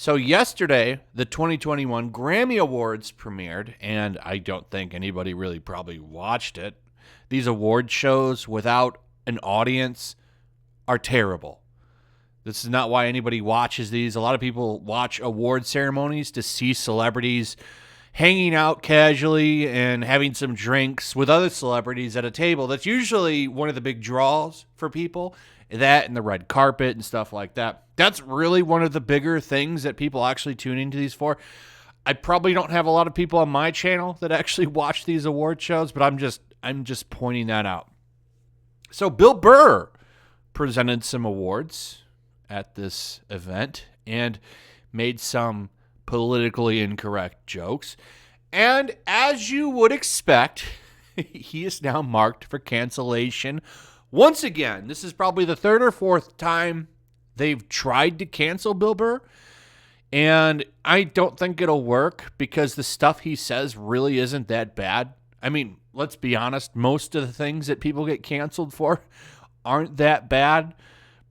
So yesterday, the 2021 Grammy Awards premiered, and I don't think anybody really probably watched it. These award shows without an audience are terrible. This is not why anybody watches these. A lot of people watch award ceremonies to see celebrities hanging out casually and having some drinks with other celebrities at a table. That's usually one of the big draws for people. That and the red carpet and stuff like that. That's really one of the bigger things that people actually tune into these for. I probably don't have a lot of people on my channel that actually watch these award shows, but I'm just pointing that out. So Bill Burr presented some awards at this event and made some politically incorrect jokes. And as you would expect, he is now marked for cancellation. Once again, this is probably the third or fourth time they've tried to cancel Bill Burr. And I don't think it'll work because the stuff he says really isn't that bad. I mean, let's be honest, most of the things that people get canceled for aren't that bad.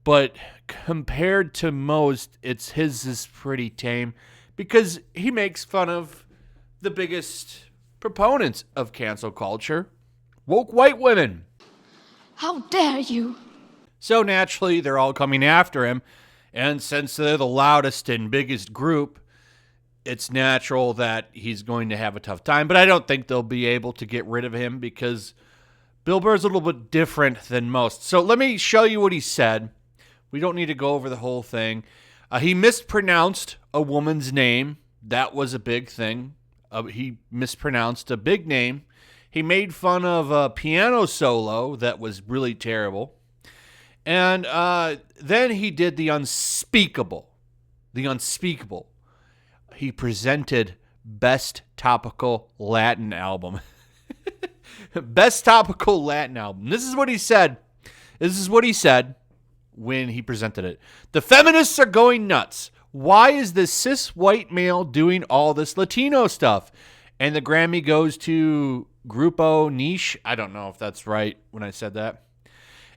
But compared to most, his is pretty tame because he makes fun of the biggest proponents of cancel culture, woke white women. How dare you? So naturally, they're all coming after him. And since they're the loudest and biggest group, it's natural that he's going to have a tough time. But I don't think they'll be able to get rid of him because Bill Burr's a little bit different than most. So let me show you what he said. We don't need to go over the whole thing. He mispronounced a woman's name. That was a big thing. He mispronounced a big name. He made fun of a piano solo that was really terrible. And then he did the unspeakable. The unspeakable. He presented Best Topical Latin Album. Best Topical Latin Album. This is what he said. This is what he said when he presented it. The feminists are going nuts. Why is this cis white male doing all this Latino stuff? And the Grammy goes to Grupo Niche. I don't know if that's right when I said that.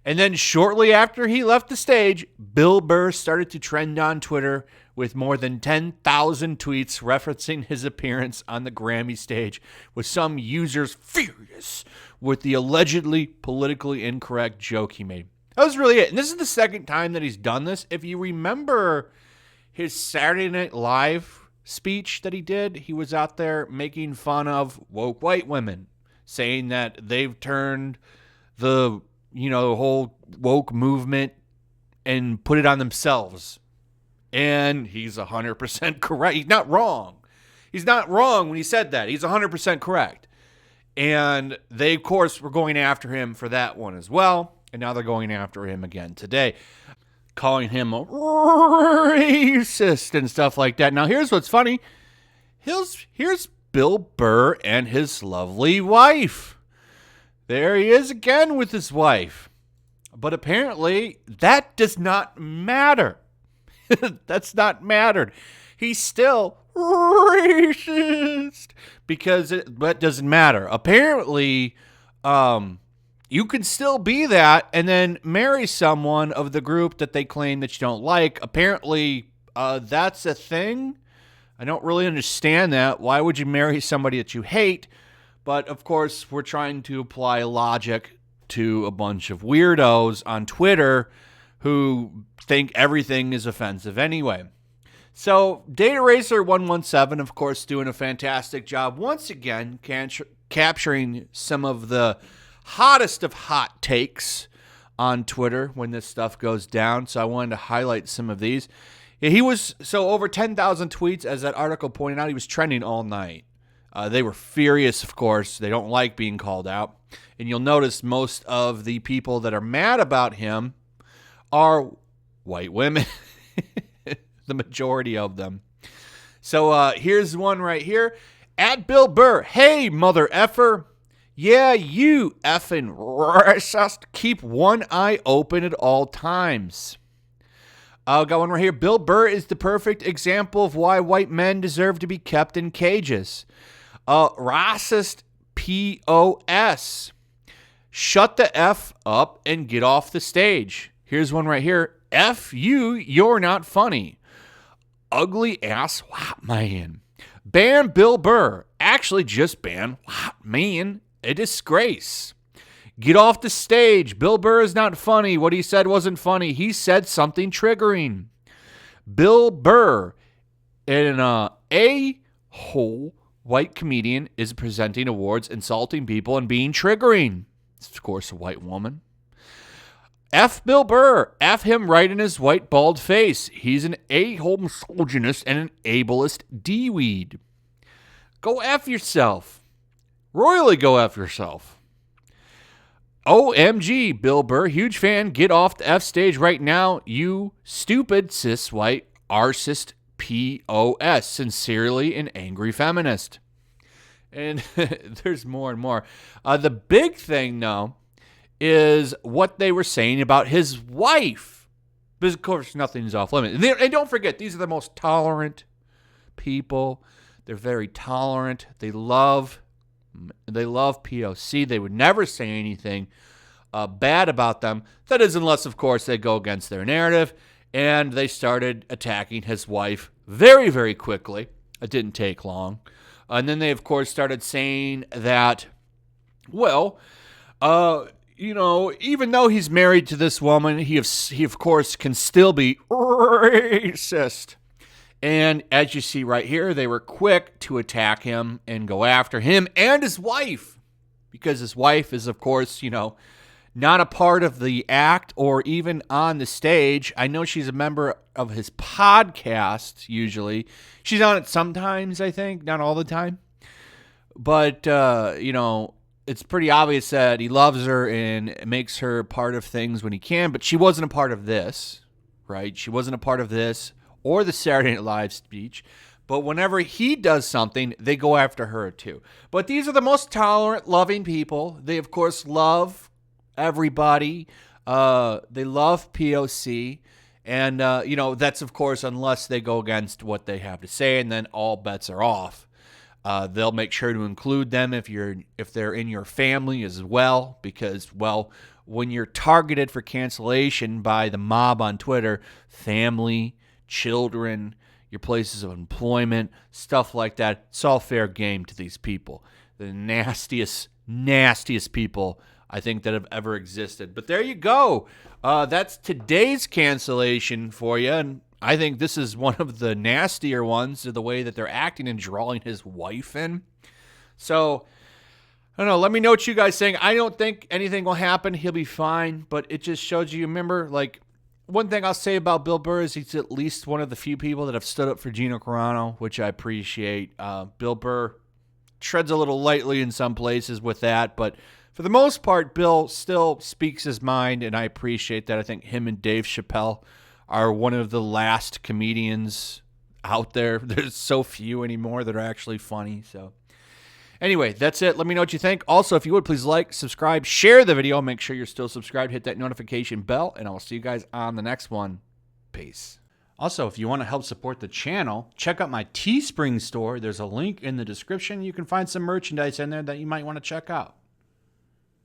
And then shortly after he left the stage, Bill Burr started to trend on Twitter with more than 10,000 tweets referencing his appearance on the Grammy stage, with some users furious with the allegedly politically incorrect joke he made. That was really it. And this is the second time that he's done this. If you remember his Saturday Night Live speech that he did, he was out there making fun of woke white women, saying that they've turned the whole woke movement and put it on themselves. And he's 100% correct. He's not wrong. He's not wrong when he said that. He's 100% correct. And they, of course, were going after him for that one as well. And now they're going after him again today, calling him a racist and stuff like that. Now, here's what's funny. Here's Bill Burr and his lovely wife. There he is again with his wife. But apparently, that does not matter. That's not mattered. He's still racist because that doesn't matter. Apparently, you can still be that and then marry someone of the group that they claim that you don't like. Apparently, that's a thing. I don't really understand that. Why would you marry somebody that you hate? But, of course, we're trying to apply logic to a bunch of weirdos on Twitter who think everything is offensive anyway. So, Data Racer 117, of course, doing a fantastic job once again capturing some of the hottest of hot takes on Twitter when this stuff goes down. So I wanted to highlight some of these. He was, over 10,000 tweets, as that article pointed out. He was trending all night. They were furious, of course. They don't like being called out. And you'll notice most of the people that are mad about him are white women. The majority of them. So here's one right here. At Bill Burr. Hey, mother effer. Yeah, you effing racist. Keep one eye open at all times. Got one right here. Bill Burr is the perfect example of why white men deserve to be kept in cages. Racist POS. Shut the F up and get off the stage. Here's one right here. F you, you're not funny. ugly ass white man. Ban Bill Burr. Actually, just ban white man. A disgrace. Get off the stage. Bill Burr is not funny. What he said wasn't funny. He said something triggering. Bill Burr, an a-hole white comedian, is presenting awards, insulting people, and being triggering. It's, of course, a white woman. F Bill Burr. F him right in his white, bald face. He's an a-hole misogynist and an ableist D-weed. Go F yourself. Royally go F yourself. OMG, Bill Burr. Huge fan. Get off the F stage right now, you stupid cis white arsist POS. Sincerely, an angry feminist. And there's more and more. The big thing, though, is what they were saying about his wife. Because, of course, nothing's off limits. And don't forget, these are the most tolerant people. They're very tolerant. They love POC. They would never say anything bad about them. That is unless, of course, they go against their narrative. And they started attacking his wife very, very quickly. It didn't take long. And then they, of course, started saying that, well, even though he's married to this woman, he of course, can still be racist. And as you see right here, they were quick to attack him and go after him and his wife. Because his wife is, of course, not a part of the act or even on the stage. I know she's a member of his podcast, usually. She's on it sometimes, I think. Not all the time. But, it's pretty obvious that he loves her and makes her part of things when he can. But she wasn't a part of this, right? She wasn't a part of this or the Saturday Night Live speech. But whenever he does something, they go after her too. But these are the most tolerant, loving people. They, of course, love everybody. They love POC. And, that's, of course, unless they go against what they have to say, and then all bets are off. They'll make sure to include them if they're in your family as well, because, well, when you're targeted for cancellation by the mob on Twitter, family, children, your places of employment, stuff like that, it's all fair game to these people. The nastiest people I think that have ever existed. But there you go. That's today's cancellation for you. And I think this is one of the nastier ones, the way that they're acting and drawing his wife in. So, I don't know. Let me know what you guys think. I don't think anything will happen. He'll be fine. But it just shows you, remember, one thing I'll say about Bill Burr is he's at least one of the few people that have stood up for Gina Carano, which I appreciate. Bill Burr treads a little lightly in some places with that, but for the most part, Bill still speaks his mind, and I appreciate that. I think him and Dave Chappelle are one of the last comedians out there. There's so few anymore that are actually funny. So anyway, that's it. Let me know what you think. Also, if you would, please like, subscribe, share the video. Make sure you're still subscribed. Hit that notification bell, and I'll see you guys on the next one. Peace. Also, if you want to help support the channel, check out my Teespring store. There's a link in the description. You can find some merchandise in there that you might want to check out.